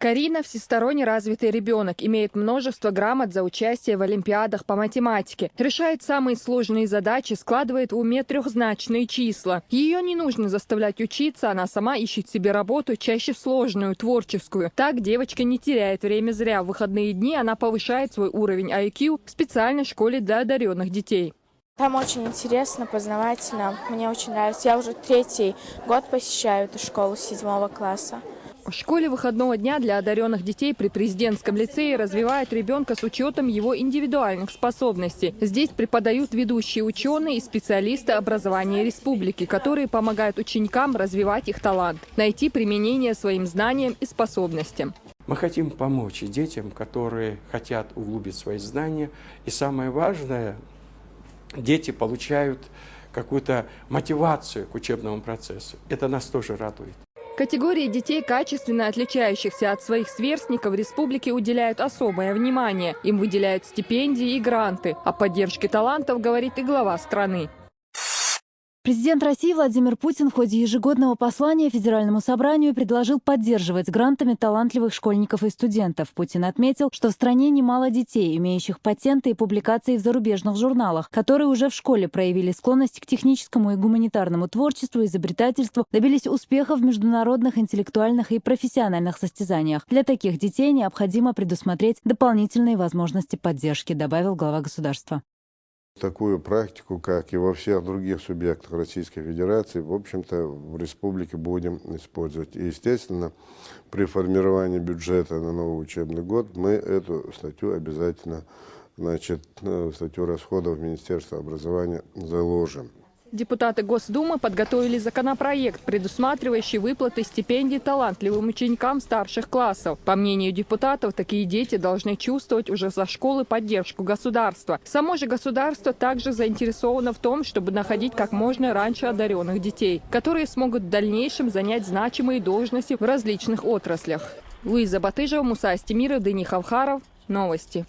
Карина – всесторонне развитый ребенок, имеет множество грамот за участие в олимпиадах по математике. Решает самые сложные задачи, складывает в уме трехзначные числа. Ее не нужно заставлять учиться, она сама ищет себе работу, чаще сложную, творческую. Так девочка не теряет время зря. В выходные дни она повышает свой уровень IQ в специальной школе для одаренных детей. Там очень интересно, познавательно. Мне очень нравится. Я уже 3-й год посещаю эту школу с 7 класса. В школе выходного дня для одаренных детей при президентском лицее развивают ребенка с учетом его индивидуальных способностей. Здесь преподают ведущие ученые и специалисты образования республики, которые помогают ученикам развивать их талант, найти применение своим знаниям и способностям. Мы хотим помочь детям, которые хотят углубить свои знания. И самое важное, дети получают какую-то мотивацию к учебному процессу. Это нас тоже радует. Категории детей, качественно отличающихся от своих сверстников, в республике уделяют особое внимание. Им выделяют стипендии и гранты. О поддержке талантов говорит и глава страны. Президент России Владимир Путин в ходе ежегодного послания Федеральному собранию предложил поддерживать грантами талантливых школьников и студентов. Путин отметил, что в стране немало детей, имеющих патенты и публикации в зарубежных журналах, которые уже в школе проявили склонность к техническому и гуманитарному творчеству, изобретательству, добились успеха в международных интеллектуальных и профессиональных состязаниях. Для таких детей необходимо предусмотреть дополнительные возможности поддержки, добавил глава государства. Такую практику, как и во всех других субъектах Российской Федерации, в общем-то, в республике будем использовать. И, естественно, при формировании бюджета на новый учебный год мы эту статью обязательно, статью расходов Министерства образования заложим. Депутаты Госдумы подготовили законопроект, предусматривающий выплаты стипендий талантливым ученикам старших классов. По мнению депутатов, такие дети должны чувствовать уже со школы поддержку государства. Само же государство также заинтересовано в том, чтобы находить как можно раньше одаренных детей, которые смогут в дальнейшем занять значимые должности в различных отраслях. Луиза Батыжева, Муса Астемиров, Дени Хавхаров. Новости.